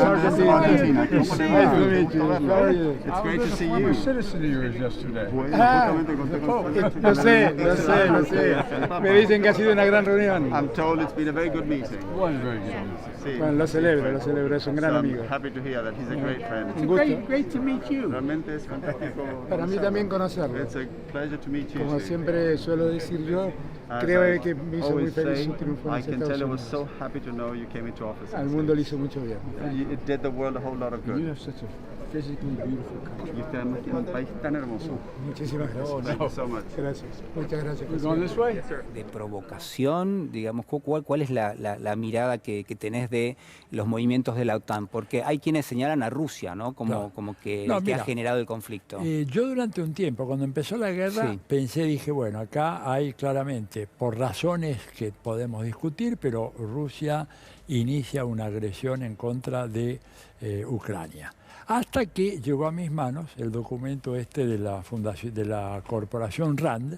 Argentina. It's great to see you. I'm a citizen of yours yesterday. Lo sé. Me dicen que ha sido una gran reunión. I'm told it's been a very good meeting. It was very good. Bueno, lo celebro, es un gran amigo. I'm happy to hear that. He's a great friend. Un gusto. Great to meet you. Realmente es fantástico. Para mí también conocerlo. It's a pleasure to meet you. Como siempre suelo decir yo, creo que me hizo muy feliz su triunfo en I can tell I was Estados so Unidos. happy to know you came into office. Al mundo le hizo mucho bien. It did the world a whole lot of good. You have such a physically beautiful country. Y usted además tiene un país tan hermoso. Muchísimas gracias. Thank you so much. Gracias. Muchas gracias. We're going this way? Yes, sir. De provocación, digamos, ¿cuál es la mirada que tenés de los movimientos de la OTAN? Porque hay quienes señalan a Rusia, ¿no? Como que ha generado el conflicto. Yo durante un tiempo, cuando empezó la guerra, dije, bueno, acá hay claramente, por razones que podemos discutir, pero Rusia inicia una agresión en contra de Ucrania. Hasta que llegó a mis manos el documento de la fundación, de la corporación RAND,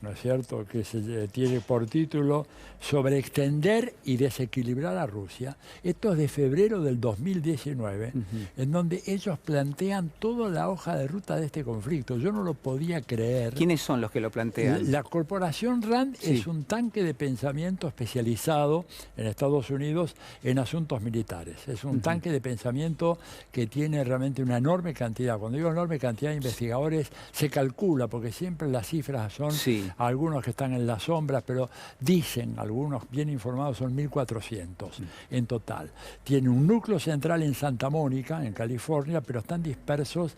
¿no es cierto?, que tiene por título sobre extender y desequilibrar a Rusia. Esto es de febrero del 2019, en donde ellos plantean toda la hoja de ruta de este conflicto. Yo no lo podía creer. ¿Quiénes son los que lo plantean? La corporación RAND es un tanque de pensamiento especializado en Estados Unidos en asuntos militares. Es un tanque de pensamiento que tiene realmente una enorme cantidad. Cuando digo enorme cantidad de investigadores, se calcula, porque siempre las cifras son... Algunos que están en las sombras, pero dicen, algunos bien informados, son 1.400 en total. Tiene un núcleo central en Santa Mónica, en California, pero están dispersos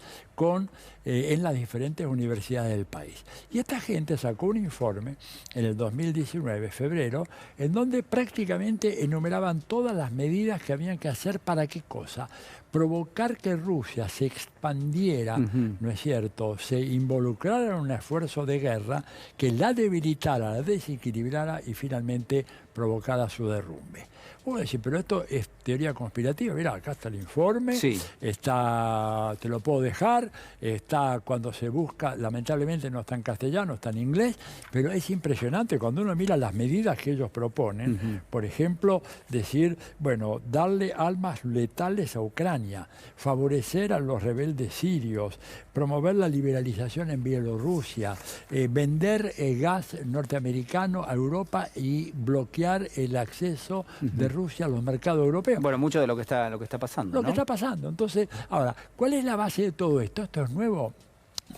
en las diferentes universidades del país. Y esta gente sacó un informe en el 2019, febrero, en donde prácticamente enumeraban todas las medidas que habían que hacer para qué cosa. Provocar que Rusia se expandiera, ¿no es cierto?, se involucrara en un esfuerzo de guerra que la debilitara, la desequilibrara y finalmente provocara su derrumbe. Vos decís, pero esto es teoría conspirativa. Mirá, acá está el informe, está, te lo puedo dejar, está cuando se busca, lamentablemente no está en castellano, está en inglés, pero es impresionante cuando uno mira las medidas que ellos proponen. Por ejemplo, decir, bueno, darle armas letales a Ucrania, favorecer a los rebeldes sirios, promover la liberalización en Bielorrusia, vender gas norteamericano a Europa y bloquear el acceso de Rusia a los mercados europeos. Bueno, mucho de lo que está pasando, Lo que está pasando. Entonces, ahora, ¿cuál es la base de todo esto? ¿Esto es nuevo?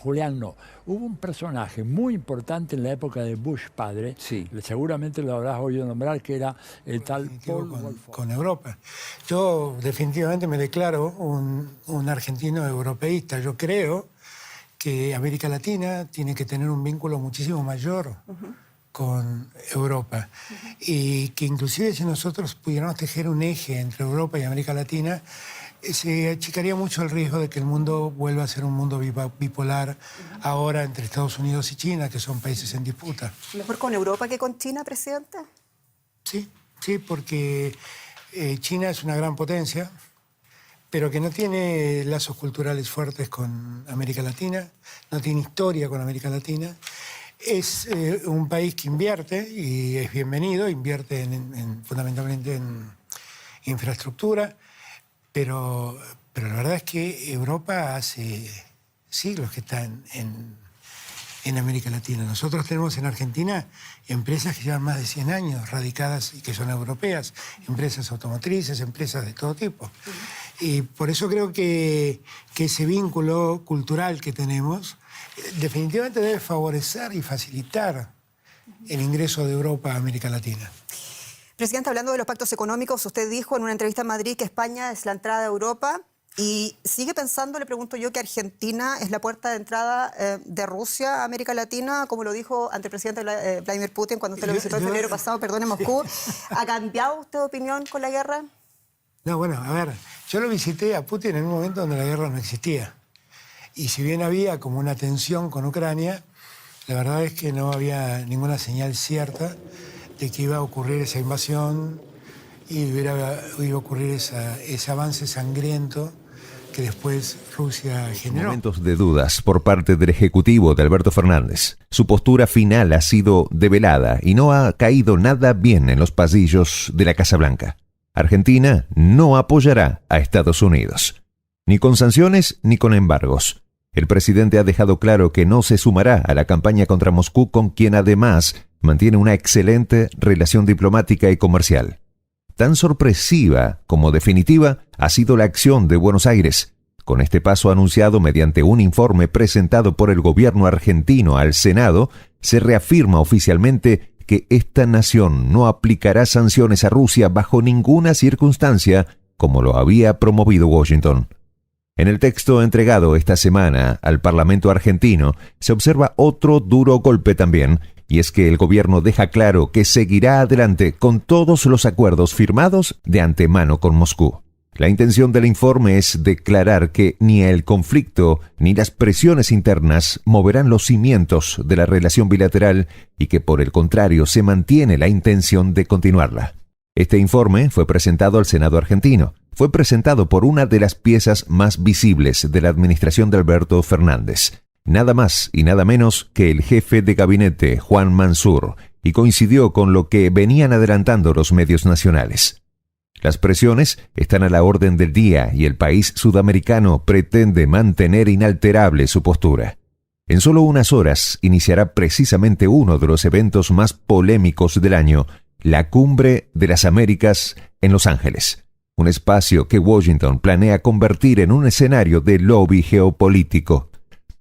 Julián, no. Hubo un personaje muy importante en la época de Bush padre, seguramente lo habrás oído nombrar, que era el tal Paul Wolfowitz. Con Europa. Yo definitivamente me declaro un argentino europeísta. Yo creo que América Latina tiene que tener un vínculo muchísimo mayor con Europa. Y que inclusive si nosotros pudiéramos tejer un eje entre Europa y América Latina, se achicaría mucho el riesgo de que el mundo vuelva a ser un mundo bipolar ahora entre Estados Unidos y China, que son países en disputa. ¿Mejor con Europa que con China, presidente? Sí, porque China es una gran potencia, pero que no tiene lazos culturales fuertes con América Latina, no tiene historia con América Latina. Es un país que invierte, y es bienvenido, invierte fundamentalmente en infraestructura, pero la verdad es que Europa hace siglos que está en América Latina. Nosotros tenemos en Argentina empresas que llevan más de 100 años radicadas y que son europeas, empresas automotrices, empresas de todo tipo. Y por eso creo que ese vínculo cultural que tenemos definitivamente debe favorecer y facilitar el ingreso de Europa a América Latina. Presidente, hablando de los pactos económicos, usted dijo en una entrevista en Madrid que España es la entrada a Europa y sigue pensando, le pregunto yo, que Argentina es la puerta de entrada de Rusia a América Latina, como lo dijo ante el presidente Vladimir Putin cuando usted lo visitó en febrero pasado, en Moscú. ¿Ha cambiado usted de opinión con la guerra? No, bueno, a ver, yo lo visité a Putin en un momento donde la guerra no existía. Y si bien había como una tensión con Ucrania, la verdad es que no había ninguna señal cierta de que iba a ocurrir esa invasión y iba a ocurrir ese avance sangriento que después Rusia generó. Momentos de dudas por parte del Ejecutivo de Alberto Fernández. Su postura final ha sido develada y no ha caído nada bien en los pasillos de la Casa Blanca. Argentina no apoyará a Estados Unidos, ni con sanciones ni con embargos. El presidente ha dejado claro que no se sumará a la campaña contra Moscú, con quien además mantiene una excelente relación diplomática y comercial. Tan sorpresiva como definitiva ha sido la acción de Buenos Aires, con este paso anunciado mediante un informe presentado por el gobierno argentino al Senado. Se reafirma oficialmente que esta nación no aplicará sanciones a Rusia bajo ninguna circunstancia, como lo había promovido Washington. En el texto entregado esta semana al Parlamento argentino se observa otro duro golpe también, y es que el gobierno deja claro que seguirá adelante con todos los acuerdos firmados de antemano con Moscú. La intención del informe es declarar que ni el conflicto ni las presiones internas moverán los cimientos de la relación bilateral y que por el contrario se mantiene la intención de continuarla. Este informe fue presentado al Senado argentino. Fue presentado por una de las piezas más visibles de la administración de Alberto Fernández, nada más y nada menos que el jefe de gabinete Juan Mansur, y coincidió con lo que venían adelantando los medios nacionales. Las presiones están a la orden del día y el país sudamericano pretende mantener inalterable su postura. En solo unas horas iniciará precisamente uno de los eventos más polémicos del año, la Cumbre de las Américas en Los Ángeles, un espacio que Washington planea convertir en un escenario de lobby geopolítico.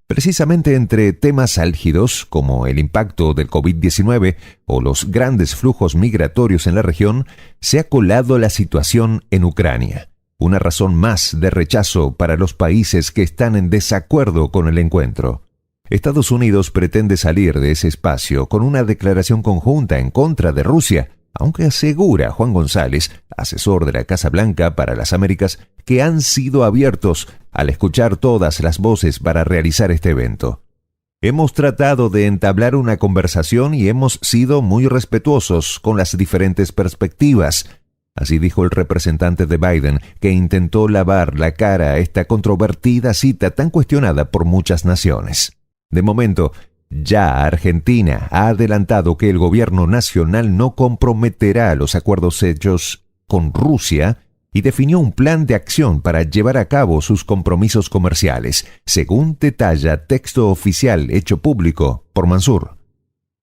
Precisamente entre temas álgidos como el impacto del COVID-19 o los grandes flujos migratorios en la región, se ha colado la situación en Ucrania, una razón más de rechazo para los países que están en desacuerdo con el encuentro. Estados Unidos pretende salir de ese espacio con una declaración conjunta en contra de Rusia, aunque asegura Juan González, asesor de la Casa Blanca para las Américas, que han sido abiertos al escuchar todas las voces para realizar este evento. Hemos tratado de entablar una conversación y hemos sido muy respetuosos con las diferentes perspectivas. Así dijo el representante de Biden, que intentó lavar la cara a esta controvertida cita tan cuestionada por muchas naciones. De momento, ya Argentina ha adelantado que el gobierno nacional no comprometerá los acuerdos hechos con Rusia y definió un plan de acción para llevar a cabo sus compromisos comerciales, según detalla texto oficial hecho público por Mansur.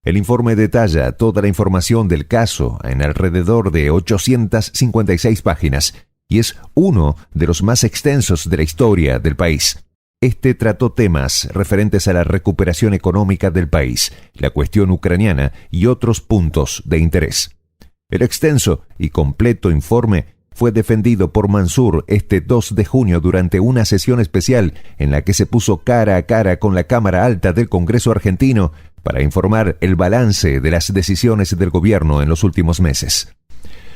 El informe detalla toda la información del caso en alrededor de 856 páginas y es uno de los más extensos de la historia del país. Este trató temas referentes a la recuperación económica del país, la cuestión ucraniana y otros puntos de interés. El extenso y completo informe fue defendido por Mansur este 2 de junio durante una sesión especial en la que se puso cara a cara con la Cámara Alta del Congreso argentino para informar el balance de las decisiones del gobierno en los últimos meses.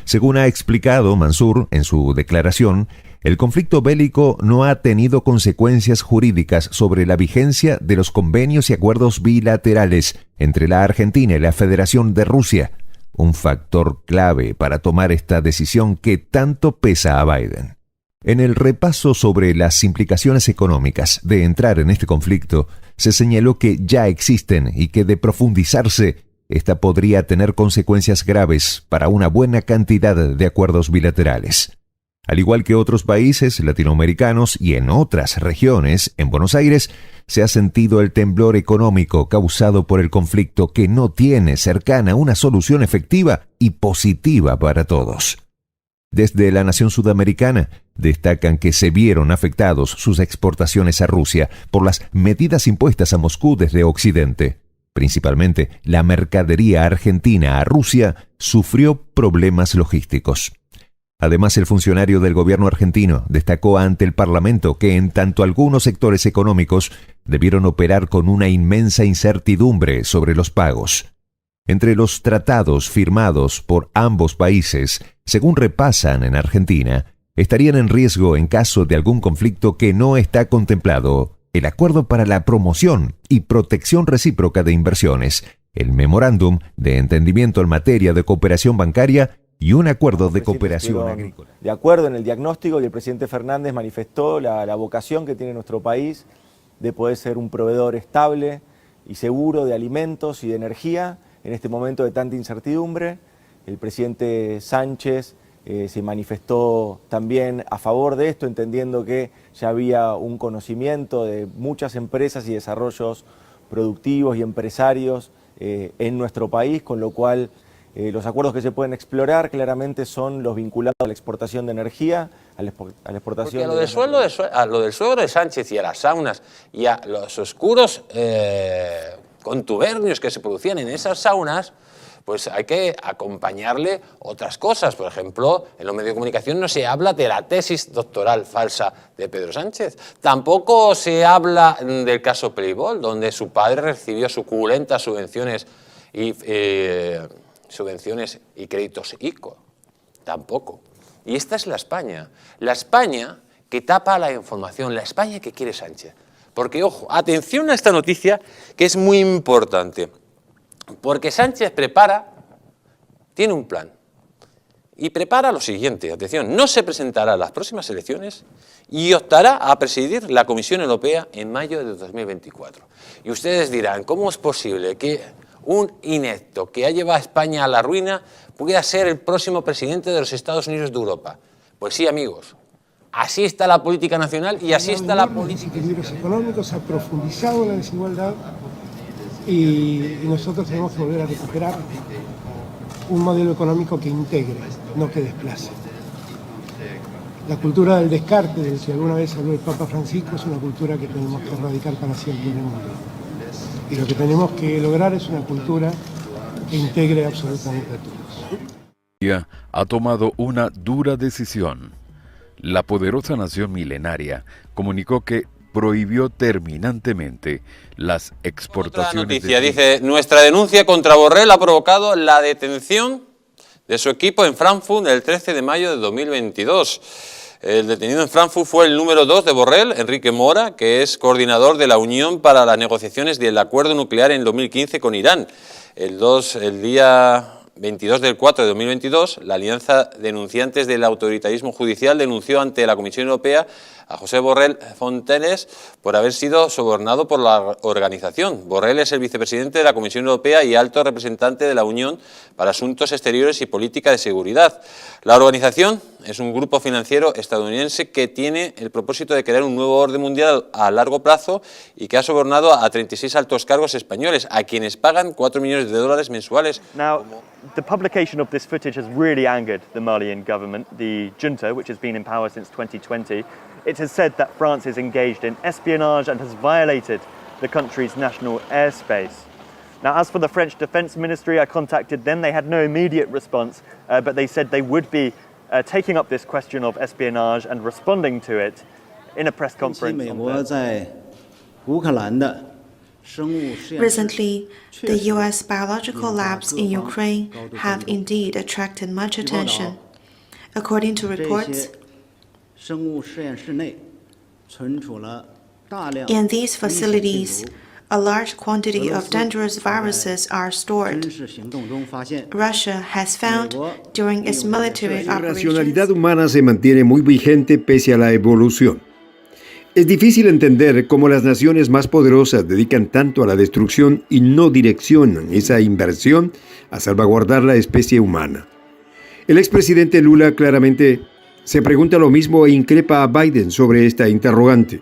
Según ha explicado Mansur en su declaración, el conflicto bélico no ha tenido consecuencias jurídicas sobre la vigencia de los convenios y acuerdos bilaterales entre la Argentina y la Federación de Rusia, un factor clave para tomar esta decisión que tanto pesa a Biden. En el repaso sobre las implicaciones económicas de entrar en este conflicto, se señaló que ya existen y que de profundizarse, esta podría tener consecuencias graves para una buena cantidad de acuerdos bilaterales. Al igual que otros países latinoamericanos y en otras regiones, en Buenos Aires se ha sentido el temblor económico causado por el conflicto que no tiene cercana una solución efectiva y positiva para todos. Desde la nación sudamericana destacan que se vieron afectados sus exportaciones a Rusia por las medidas impuestas a Moscú desde Occidente. Principalmente, la mercadería argentina a Rusia sufrió problemas logísticos. Además, el funcionario del gobierno argentino destacó ante el Parlamento que en tanto algunos sectores económicos debieron operar con una inmensa incertidumbre sobre los pagos. Entre los tratados firmados por ambos países, según repasan en Argentina, estarían en riesgo en caso de algún conflicto que no está contemplado el Acuerdo para la Promoción y Protección Recíproca de Inversiones, el Memorándum de Entendimiento en materia de cooperación bancaria y un acuerdo de cooperación agrícola. De acuerdo en el diagnóstico, y el presidente Fernández manifestó la vocación que tiene nuestro país de poder ser un proveedor estable y seguro de alimentos y de energía en este momento de tanta incertidumbre. El presidente Sánchez se manifestó también a favor de esto, entendiendo que ya había un conocimiento de muchas empresas y desarrollos productivos y empresarios en nuestro país, con lo cual los acuerdos que se pueden explorar claramente son los vinculados a la exportación de energía, a la exportación... Porque a lo del suegro de Sánchez y a las saunas y a los oscuros contubernios que se producían en esas saunas, pues hay que acompañarle otras cosas. Por ejemplo, en los medios de comunicación no se habla de la tesis doctoral falsa de Pedro Sánchez. Tampoco se habla del caso Playboy, donde su padre recibió suculentas subvenciones y créditos ICO. Tampoco. Y esta es la España que tapa la información, la España que quiere Sánchez. Porque, ojo, atención a esta noticia que es muy importante. Porque Sánchez tiene un plan, y prepara lo siguiente, atención, no se presentará a las próximas elecciones y optará a presidir la Comisión Europea en mayo de 2024. Y ustedes dirán, ¿cómo es posible que un inepto que ha llevado a España a la ruina pueda ser el próximo presidente de los Estados Unidos de Europa? Pues sí, amigos, así está la política nacional y así está la política. Los equilibrios económicos, ha profundizado la desigualdad. Y nosotros tenemos que volver a recuperar un modelo económico que integre, no que desplace. La cultura del descarte, del que alguna vez habló el Papa Francisco, es una cultura que tenemos que erradicar para siempre en el mundo. Y lo que tenemos que lograr es una cultura que integre absolutamente a todos. Ha tomado una dura decisión. La poderosa nación milenaria comunicó que prohibió terminantemente las exportaciones. Otra noticia, dice, nuestra denuncia contra Borrell ha provocado la detención de su equipo en Frankfurt el 13 de mayo de 2022. El detenido en Frankfurt fue el número 2 de Borrell, Enrique Mora, que es coordinador de la Unión para las negociaciones del acuerdo nuclear en 2015 con Irán. El día 22 del 4 de 2022, la Alianza Denunciantes del Autoritarismo Judicial denunció ante la Comisión Europea a José Borrell Fontanes por haber sido sobornado por la organización. Borrell es el vicepresidente de la Comisión Europea y alto representante de la Unión para Asuntos Exteriores y Política de Seguridad. La organización es un grupo financiero estadounidense que tiene el propósito de crear un nuevo orden mundial a largo plazo y que ha sobornado a 36 altos cargos españoles, a quienes pagan $4 millones mensuales. Now, the publication of this footage has really angered the Malian government, the junta, which has been in power since 2020. It has said that France is engaged in espionage and has violated the country's national airspace. Now, as for the French Defense Ministry, I contacted them. They had no immediate response, but they said they would be taking up this question of espionage and responding to it in a press conference. Recently, the U.S. biological labs in Ukraine have indeed attracted much attention. According to reports, in these facilities, a large quantity of dangerous viruses are stored. Russia has found, during its military operations, la racionalidad humana se mantiene muy vigente pese a la evolución. Es difícil entender cómo las naciones más poderosas dedican tanto a la destrucción y no direccionan esa inversión a salvaguardar la especie humana. El expresidente Lula claramente se pregunta lo mismo e increpa a Biden sobre esta interrogante.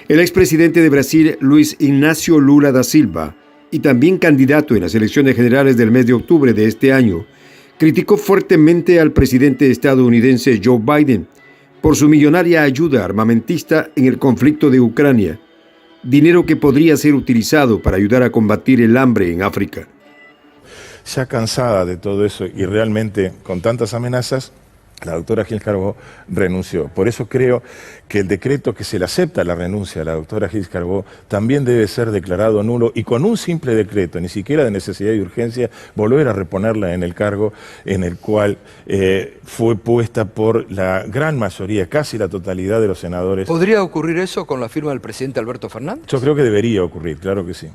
El expresidente de Brasil, Luis Ignacio Lula da Silva, y también candidato en las elecciones generales del mes de octubre de este año, criticó fuertemente al presidente estadounidense Joe Biden por su millonaria ayuda armamentista en el conflicto de Ucrania, dinero que podría ser utilizado para ayudar a combatir el hambre en África. Ya cansada de todo eso y realmente con tantas amenazas, la doctora Gils Carbó renunció. Por eso creo que el decreto que se le acepta la renuncia a la doctora Gils Carbó también debe ser declarado nulo y con un simple decreto, ni siquiera de necesidad y urgencia, volver a reponerla en el cargo en el cual fue puesta por la gran mayoría, casi la totalidad de los senadores. ¿Podría ocurrir eso con la firma del presidente Alberto Fernández? Yo creo que debería ocurrir, claro que sí.